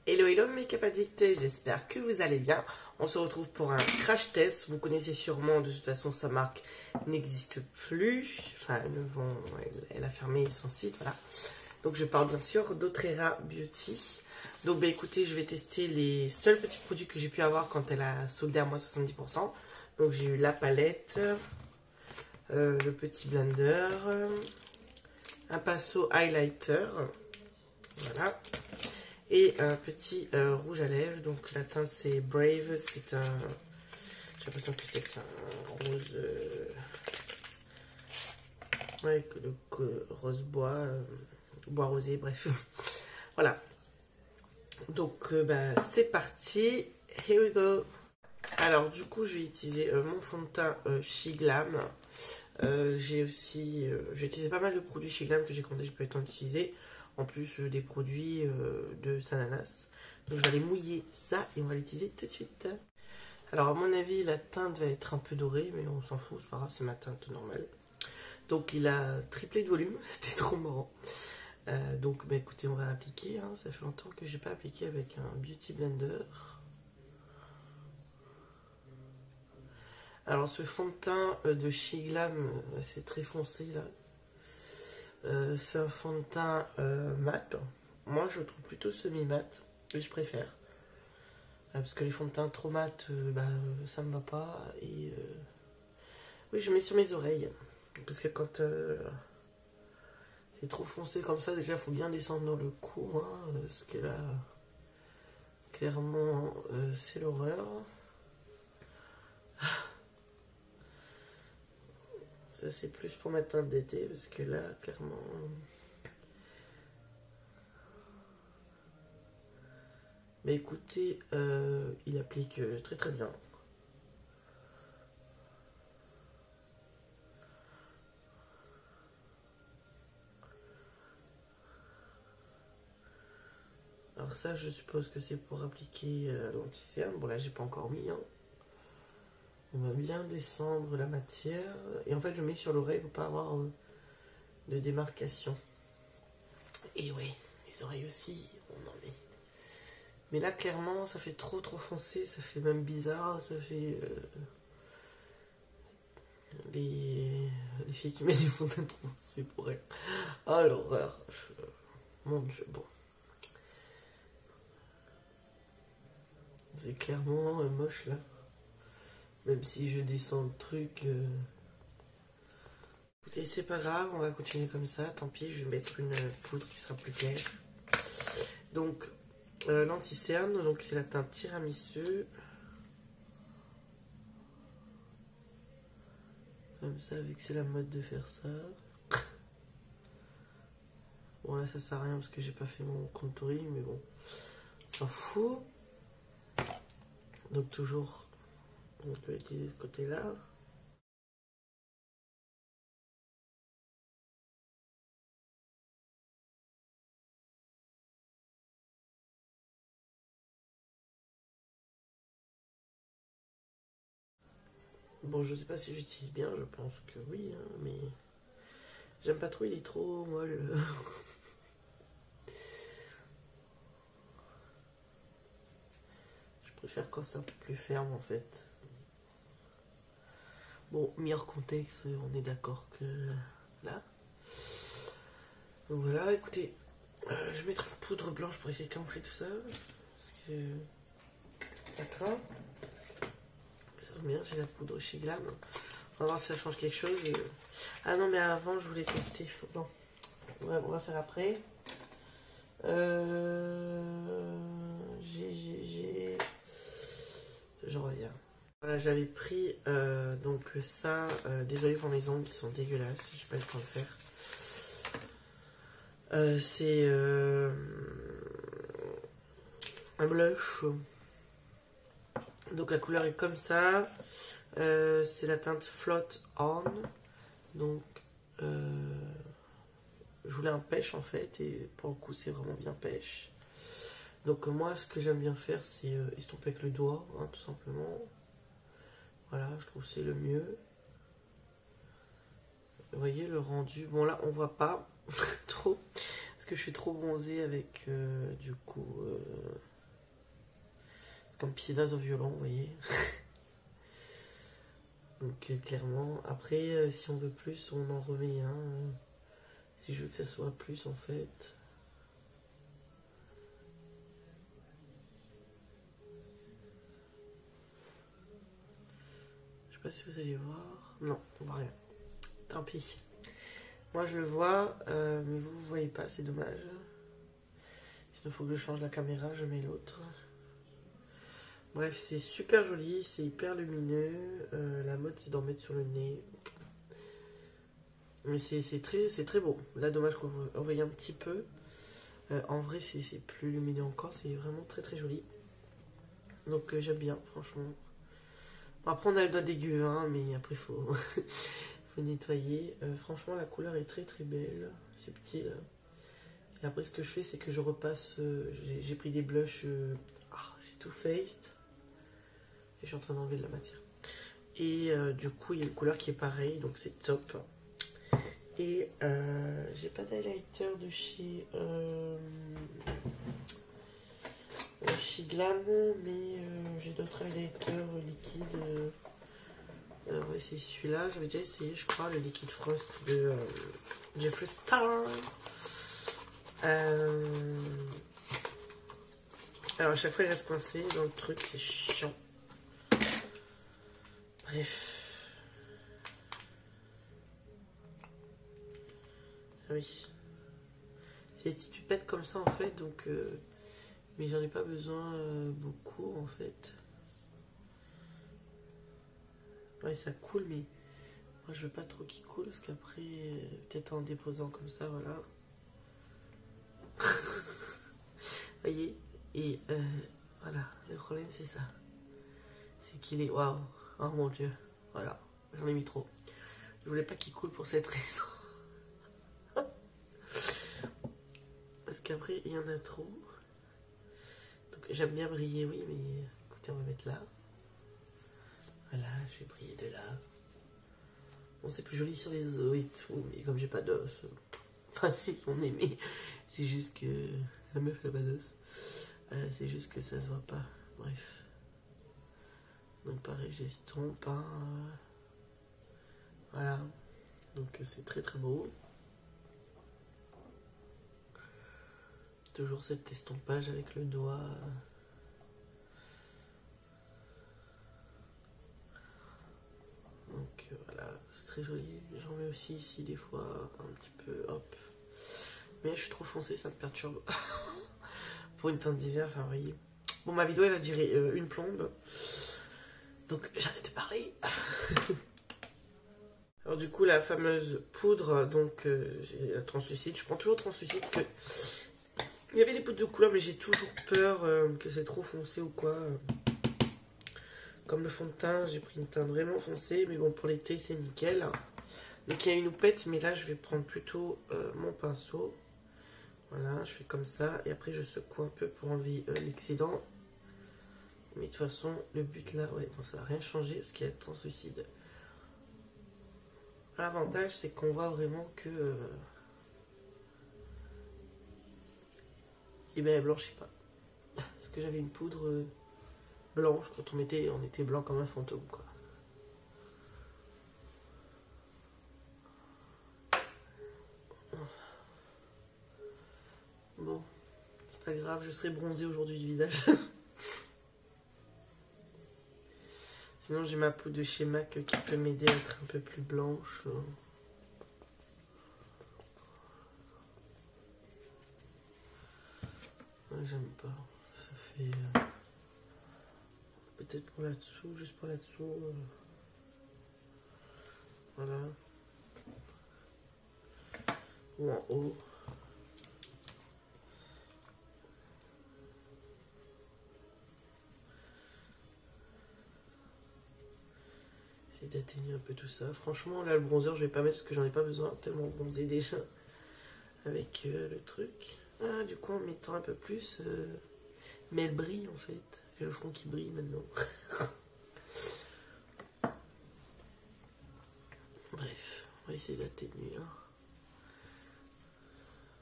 Hello hello mes Make-up Addicts, j'espère que vous allez bien. On se retrouve pour un crash test. Vous connaissez sûrement, de toute façon sa marque n'existe plus. Enfin elle a fermé son site, voilà. Donc je parle bien sûr d'Otrera Beauty. Donc bah écoutez, je vais tester les seuls petits produits que j'ai pu avoir quand elle a soldé à moi 70%. Donc j'ai eu la palette, le petit blender, un pinceau highlighter, voilà. Et un petit rouge à lèvres, donc la teinte c'est Brave, c'est un... J'ai l'impression que c'est un rose... ouais, le rose bois, bois rosé, bref. Voilà. Donc bah, c'est parti, here we go. Alors du coup je vais utiliser mon fond de teint She Glam. J'ai aussi... j'ai utilisé pas mal de produits She Glam que j'ai compté, j'ai pas eu le temps d'utiliser. En plus des produits de Sananas. Donc je vais aller mouiller ça et on va l'utiliser tout de suite. Alors à mon avis la teinte va être un peu dorée, mais on s'en fout, c'est pas grave, c'est ma teinte normale. Donc il a triplé de volume, c'était trop marrant. Donc bah écoutez, on va appliquer, hein. Ça fait longtemps que j'ai pas appliqué avec un Beauty Blender. Alors ce fond de teint de She Glam, c'est très foncé là. C'est un fond de teint mat. Moi je le trouve plutôt semi-mat, et je préfère. Parce que les fonds de teint trop mat, ça me va pas. Et oui, je mets sur mes oreilles. Parce que quand c'est trop foncé comme ça, déjà il faut bien descendre dans le cou. Hein, parce que là, clairement, c'est l'horreur. Ça c'est plus pour ma teinte d'été, parce que là, clairement... Mais écoutez, il applique très très bien. Alors ça, je suppose que c'est pour appliquer l'anti-cerne. Bon là, j'ai pas encore mis. Hein. On va bien descendre la matière. Et en fait, je mets sur l'oreille pour pas avoir de démarcation. Et oui, les oreilles aussi, on en met. Mais là, clairement, ça fait trop foncé. Ça fait même bizarre. Ça fait... les filles qui mettent des fonds de teint trop foncés pour elles. Oh, l'horreur. Mon Dieu, bon. C'est clairement moche, là. Même si je descends le truc... Écoutez, c'est pas grave, on va continuer comme ça. Tant pis, je vais mettre une poudre qui sera plus claire. Donc, l'anti-cerne, donc c'est la teinte tiramisu. Comme ça, vu que c'est la mode de faire ça. Bon, là, ça sert à rien parce que j'ai pas fait mon contouring, mais bon, on s'en fout. Donc, toujours, on peut utiliser ce côté-là. Bon, je sais pas si j'utilise bien, je pense que oui, hein, mais j'aime pas trop, il est trop molle. Je préfère quand c'est un peu plus ferme en fait. Bon, mis hors contexte, on est d'accord que là. Donc voilà, écoutez, je vais mettre une poudre blanche pour essayer de camoufler tout ça. Parce que ça craint. Ça tombe bien, j'ai la poudre chez Glam. On va voir si ça change quelque chose. Et... Ah non, mais avant, je voulais tester. Non, on va faire après. Je reviens. Voilà, j'avais pris donc ça. Désolé pour mes ongles qui sont dégueulasses. J'ai pas eu le temps de faire. C'est un blush. Donc la couleur est comme ça. C'est la teinte Float On. Donc je voulais un pêche en fait. Et pour le coup c'est vraiment bien pêche. Donc moi ce que j'aime bien faire c'est estomper avec le doigt, hein, tout simplement. Voilà, je trouve que c'est le mieux. Vous voyez le rendu. Bon là on voit pas trop. Parce que je suis trop bronzée avec du coup comme piscinasse au violon, vous voyez. Donc clairement, après, si on veut plus, on en remet un. Si je veux que ça soit plus, en fait. Je sais pas si vous allez voir. Non, on voit rien. Tant pis. Moi, je le vois, mais vous ne voyez pas, c'est dommage. Il faut que je change la caméra, je mets l'autre. Bref, c'est super joli, c'est hyper lumineux. La mode, c'est d'en mettre sur le nez. Mais c'est très beau. Là, dommage qu'on voyait un petit peu. En vrai, c'est plus lumineux encore. C'est vraiment très très joli. Donc, j'aime bien, franchement. Bon, après, on a le doigt dégueu, hein, mais après, faut, faut nettoyer. Franchement, la couleur est très très belle. Subtile. Et après, ce que je fais, c'est que je repasse. J'ai pris des blushs. J'ai Too Faced. Et je suis en train d'enlever de la matière. Et du coup, il y a une couleur qui est pareille, donc c'est top. Et j'ai pas d'highlighter de chez Glam, mais j'ai d'autres highlighters liquides. Ouais, c'est celui-là, j'avais déjà essayé, je crois, le Liquid Frost de Jeffree Star. Alors à chaque fois il reste coincé dans le truc, c'est chiant. Bref. Ah oui. C'est des petites pipettes comme ça en fait, donc mais j'en ai pas besoin beaucoup en fait. Ouais, ça coule, mais moi je veux pas trop qu'il coule parce qu'après, peut-être en déposant comme ça, voilà. Voyez. Et voilà, le problème c'est ça. C'est qu'il est... Waouh. Oh mon dieu. Voilà, j'en ai mis trop. Je voulais pas qu'il coule pour cette raison. Parce qu'après, il y en a trop. Donc j'aime bien briller, oui, mais écoutez, on va mettre là. Voilà, je vais briller de là. Bon, c'est plus joli sur les os et tout, mais comme j'ai pas d'os... Enfin, si, on est, mais c'est juste que... La meuf, elle a pas d'os. C'est juste que ça se voit pas. Bref. Donc pareil, j'estompe. Hein, voilà. Donc c'est très très beau. Toujours cet estompage avec le doigt. Donc voilà, c'est très joli. J'en mets aussi ici des fois un petit peu, hop. Mais je suis trop foncée, ça me perturbe. Pour une teinte d'hiver, enfin vous voyez. Bon, ma vidéo elle va durer une plombe. Donc j'arrête de parler. Alors du coup la fameuse poudre, donc j'ai la translucide. Je prends toujours translucide que... Il y avait des poudres de couleur mais j'ai toujours peur que c'est trop foncé ou quoi. Comme le fond de teint, j'ai pris une teinte vraiment foncée. Mais bon, pour l'été c'est nickel. Donc il y a une houppette, mais là je vais prendre plutôt mon pinceau. Voilà, je fais comme ça. Et après je secoue un peu pour enlever l'excédent. Mais de toute façon, le but là, ouais, bon, ça va rien changer parce qu'il y a translucide. L'avantage, c'est qu'on voit vraiment que... eh ben, elle blanchit pas. Parce que j'avais une poudre blanche quand on était blanc comme un fantôme, quoi. Bon, c'est pas grave, je serai bronzée aujourd'hui du visage. Sinon, j'ai ma poudre de chez MAC qui peut m'aider à être un peu plus blanche. Ouais, j'aime pas. Ça fait... peut-être pour là-dessous, juste pour là-dessous. Voilà. Ou en haut. D'atténuer un peu tout ça. Franchement, là, le bronzer, je vais pas mettre parce que j'en ai pas besoin, tellement bronzé déjà avec le truc. Ah, du coup, en mettant un peu plus, mais elle brille en fait. J'ai le front qui brille maintenant. Bref, on va essayer d'atténuer. Hein.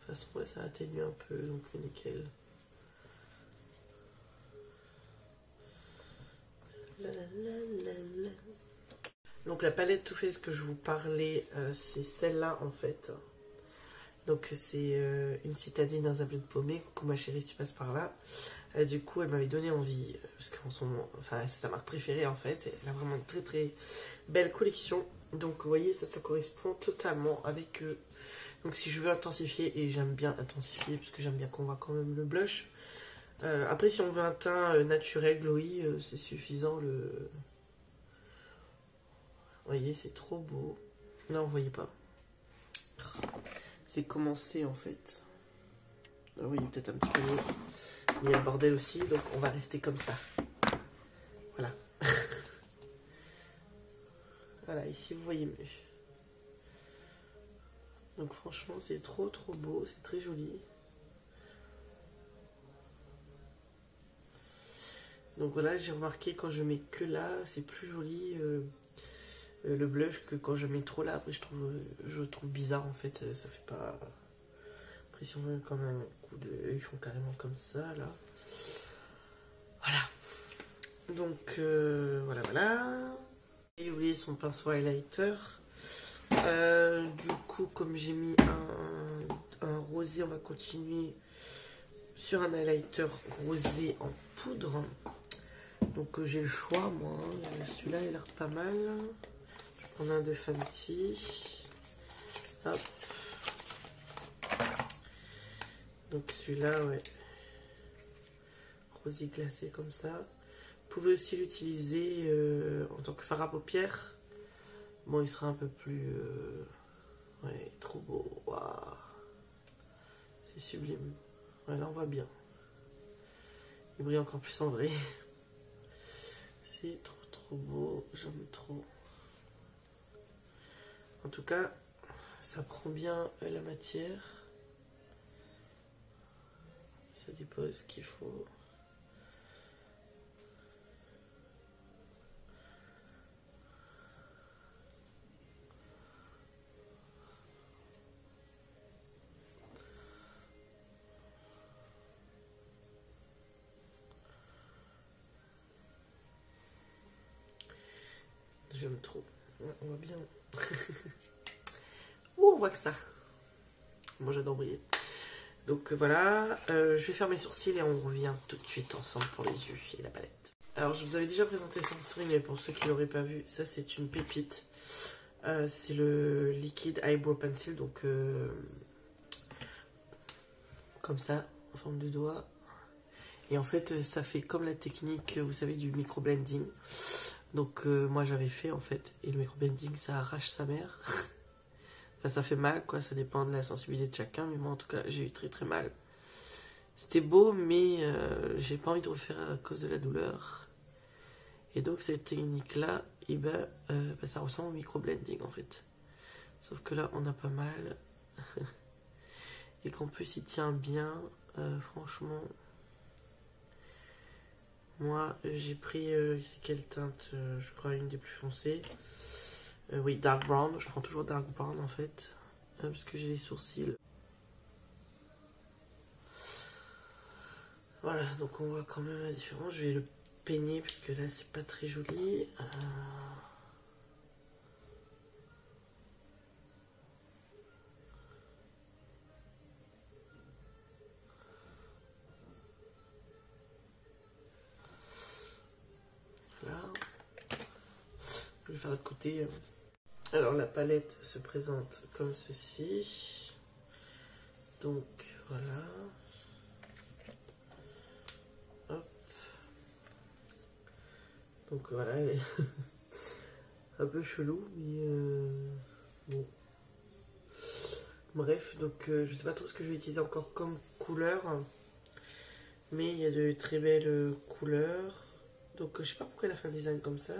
De toute façon, ouais, ça atténue un peu, donc nickel. Donc la palette Too Faced que je vous parlais, c'est celle-là en fait. Donc c'est une citadine dans un bleu de paumé. Coucou ma chérie, si tu passes par là. Du coup, elle m'avait donné envie, parce qu'en ce moment, enfin, c'est sa marque préférée en fait. Et elle a vraiment une très très belle collection. Donc vous voyez, ça correspond totalement avec eux. Donc si je veux intensifier, et j'aime bien intensifier, parce que j'aime bien qu'on voit quand même le blush. Après, si on veut un teint naturel, glowy, c'est suffisant. Vous voyez, c'est trop beau. Non, vous voyez pas. C'est commencé en fait. Ah oui, peut-être un petit peu mieux. Il y a le bordel aussi, donc on va rester comme ça. Voilà. Voilà, ici vous voyez mieux. Donc franchement, c'est trop beau, c'est très joli. Donc voilà, j'ai remarqué quand je mets que là, c'est plus joli le blush que quand je mets trop là. Après, je trouve bizarre en fait, ça fait pas. Après, si on veut quand même un coup de. Ils font carrément comme ça là. Voilà. Donc voilà. Et oublié son pinceau highlighter. Du coup, comme j'ai mis un rosé, on va continuer sur un highlighter rosé en poudre. Donc j'ai le choix, moi. Celui-là, il a l'air pas mal. Je vais prendre un de Fenty. Hop. Donc celui-là, ouais. Rosé glacé comme ça. Vous pouvez aussi l'utiliser en tant que fard à paupières. Bon, il sera un peu plus... ouais, trop beau. Waouh. C'est sublime. Ouais, là, on voit bien. Il brille encore plus en vrai. C'est trop beau. J'aime trop. En tout cas, ça prend bien la matière. Ça dépose ce qu'il faut. J'aime trop. Ouais, on voit bien. Ouh, on voit que ça. Moi, j'adore briller. Donc voilà, je vais faire mes sourcils et on revient tout de suite ensemble pour les yeux et la palette. Alors, je vous avais déjà présenté ça en stream, mais pour ceux qui l'auraient pas vu, ça c'est une pépite. C'est le liquide eyebrow pencil, donc comme ça, en forme de doigt. Et en fait, ça fait comme la technique, vous savez, du microblending. Donc moi j'avais fait en fait, et le microblending ça arrache sa mère. Enfin ça fait mal quoi, ça dépend de la sensibilité de chacun, mais moi en tout cas j'ai eu très mal. C'était beau mais j'ai pas envie de refaire à cause de la douleur. Et donc cette technique là, et ça ressemble au microblending en fait. Sauf que là on a pas mal. Et qu'en plus il tient bien, franchement. Moi, j'ai pris, c'est quelle teinte je crois une des plus foncées. Oui, dark brown. Je prends toujours dark brown en fait. Parce que j'ai les sourcils. Voilà, donc on voit quand même la différence. Je vais le peigner parce que là, c'est pas très joli. Voilà. Je vais faire l'autre côté. Alors la palette se présente comme ceci. Donc voilà. Hop. Donc voilà, elle est un peu chelou, mais bon. Bref, donc je sais pas trop ce que je vais utiliser encore comme couleur. Mais il y a de très belles couleurs. Donc je sais pas pourquoi elle a fait un design comme ça.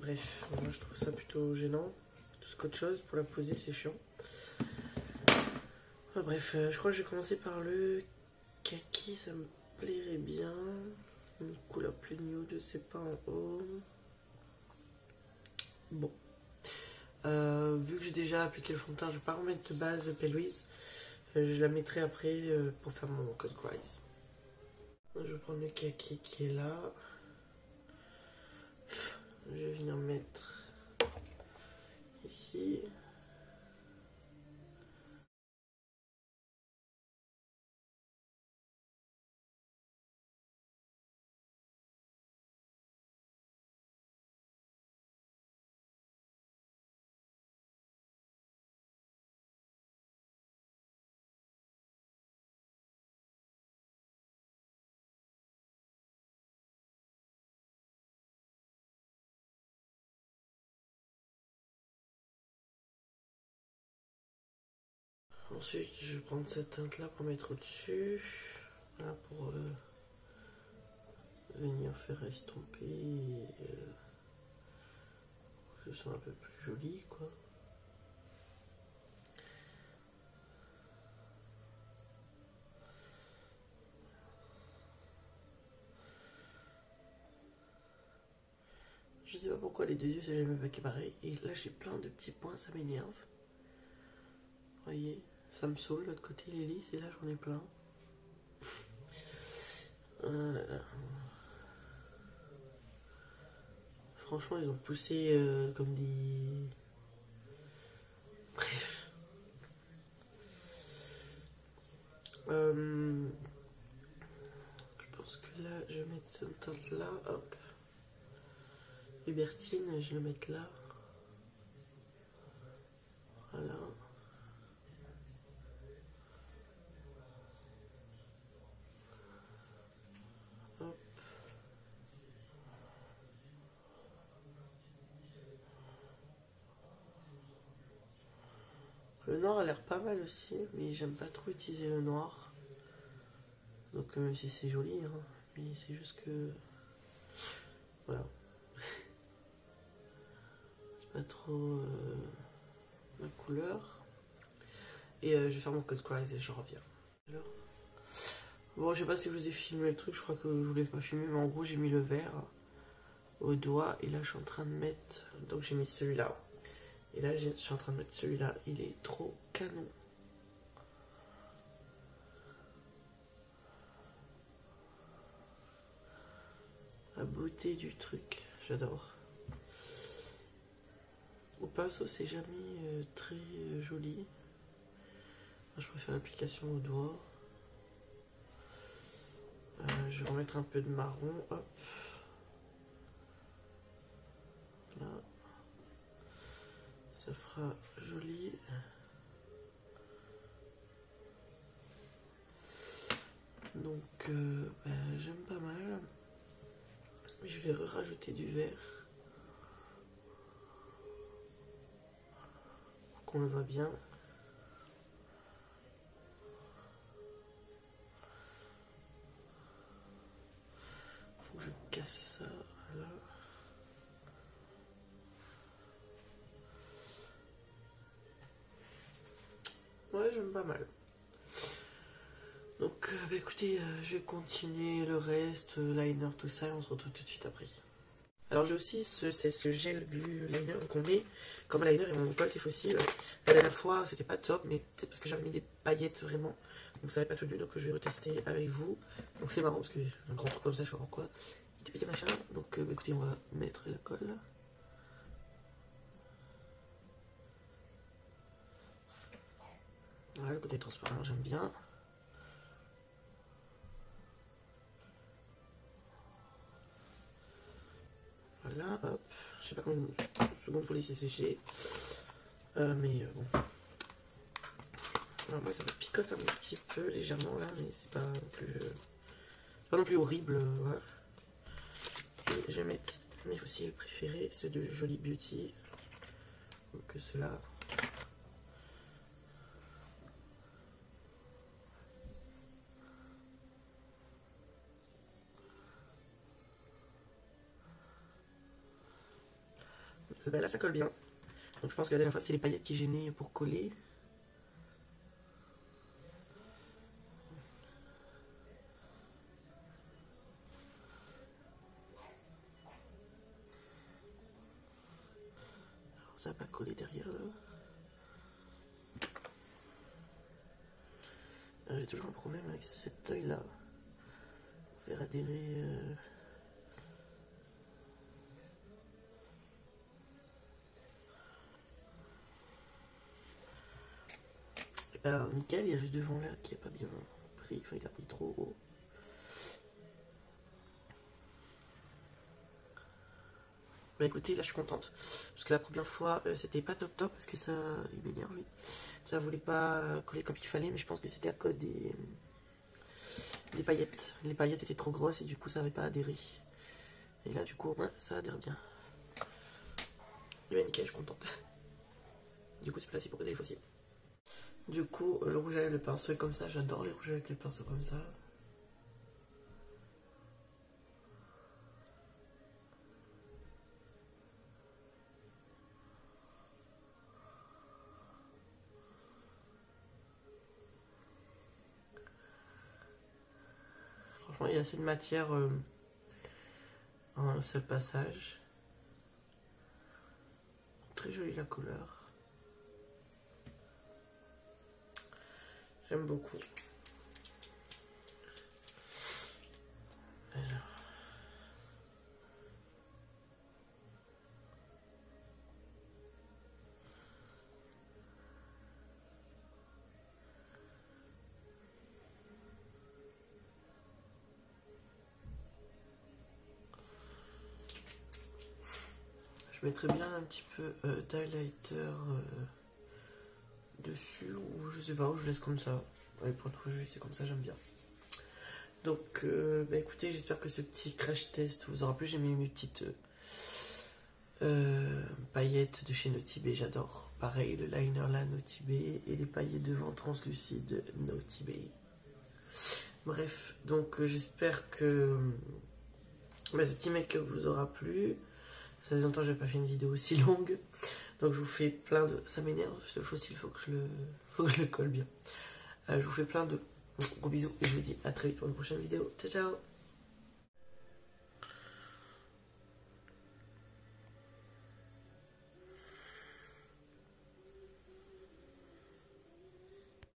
Bref, moi je trouve ça plutôt gênant. Tout qu'autre chose, pour la poser c'est chiant. Bref, je crois que je vais commencer par le kaki, ça me plairait bien. Une couleur plus nude, je sais pas en haut. Bon. Vu que j'ai déjà appliqué le fond de teint, je vais pas remettre de base P-Louise. Je la mettrai après pour faire mon cut crease. Je vais prendre le kaki qui est là. Je vais venir mettre ici. Ensuite, je vais prendre cette teinte-là pour mettre au-dessus. Voilà, pour venir faire estomper. Que ce soit un peu plus joli, quoi. Je sais pas pourquoi les deux yeux, c'est jamais pas pareil. Et là, j'ai plein de petits points, ça m'énerve. Vous voyez, ça me saoule. L'autre côté, il est lisse et là, j'en ai plein. Franchement, ils ont poussé comme des... Bref. Je pense que là, je vais mettre cette teinte-là. Hop. Hubertine, je vais le mettre là. Voilà. Hop. Le noir a l'air pas mal aussi, mais j'aime pas trop utiliser le noir. Donc même si c'est joli, hein, mais c'est juste que... Voilà. C'est pas trop ma couleur. Et je vais faire mon code Cries et je reviens. Alors, bon, je sais pas si je vous ai filmé le truc, je crois que je voulais pas filmer, mais en gros j'ai mis le vert au doigt et là je suis en train de mettre... Donc j'ai mis celui-là. Et là je suis en train de mettre celui-là, il est trop canon. La beauté du truc, j'adore. Au pinceau c'est jamais très joli. Moi, je préfère l'application au doigt. Je vais remettre un peu de marron, hop. Là. Ça fera joli. Donc j'aime pas mal. Je vais rajouter du vert. Pour qu'on le voit bien. Faut que je casse ça là. Ouais, j'aime pas mal. Donc écoutez, je vais continuer le reste, liner, tout ça, et on se retrouve tout de suite après. Alors j'ai aussi ce gel bleu liner qu'on met comme liner et mon col c'est fossile. La dernière fois c'était pas top, mais c'est parce que j'avais mis des paillettes vraiment, donc ça n'avait pas tout vu, donc je vais retester avec vous. Donc c'est marrant parce que un grand truc comme ça, je sais pas pourquoi. Des petits machins, donc écoutez, on va mettre la colle. Voilà, le côté transparent, j'aime bien. Voilà, hop. Je sais pas combien de secondes pour laisser sécher. Mais bon. Alors moi ça me picote un petit peu légèrement là, mais c'est pas non plus horrible. Voilà. Et je vais mettre mes fossiles préférés, ceux de Jolie Beauty. Donc ceux-là. Ben là ça colle bien. Donc je pense que la dernière fois c'était les paillettes qui gênaient pour coller. Alors ça va pas coller derrière là. J'ai toujours un problème avec cet œil là. Faire adhérer... nickel, il y a juste devant là qui a pas bien pris, enfin il a pris trop haut. Bah écoutez, là je suis contente, parce que la première fois c'était pas top top, parce que ça, il m'énerve, ça voulait pas coller comme il fallait, mais je pense que c'était à cause des paillettes. Les paillettes étaient trop grosses et du coup ça n'avait pas adhéré. Et là du coup ouais, ça adhère bien. Et bah nickel, je suis contente. Du coup c'est placé pour poser les fossiles. Du coup le rouge avec le pinceau est comme ça, j'adore les rouges avec les pinceaux comme ça. Franchement il y a assez de matière en un seul passage. Très jolie la couleur. J'aime beaucoup. Alors. Je mettrais bien un petit peu d'highlighter dessus, ou je sais pas, ou je laisse comme ça. Ouais, pour être joli, c'est comme ça, j'aime bien. Donc, bah écoutez, j'espère que ce petit crash test vous aura plu. J'ai mis mes petites paillettes de chez Notibé, j'adore. Pareil, le liner là, Notibé, et les paillettes devant translucides, Notibé. Bref, donc j'espère que ce petit make-up vous aura plu. Ça fait longtemps que j'avais pas fait une vidéo aussi longue. Donc je vous fais plein de... Ça m'énerve, ce fossile, faut que je le colle bien. Je vous fais plein de gros bisous et je vous dis à très vite pour une prochaine vidéo. Ciao ciao.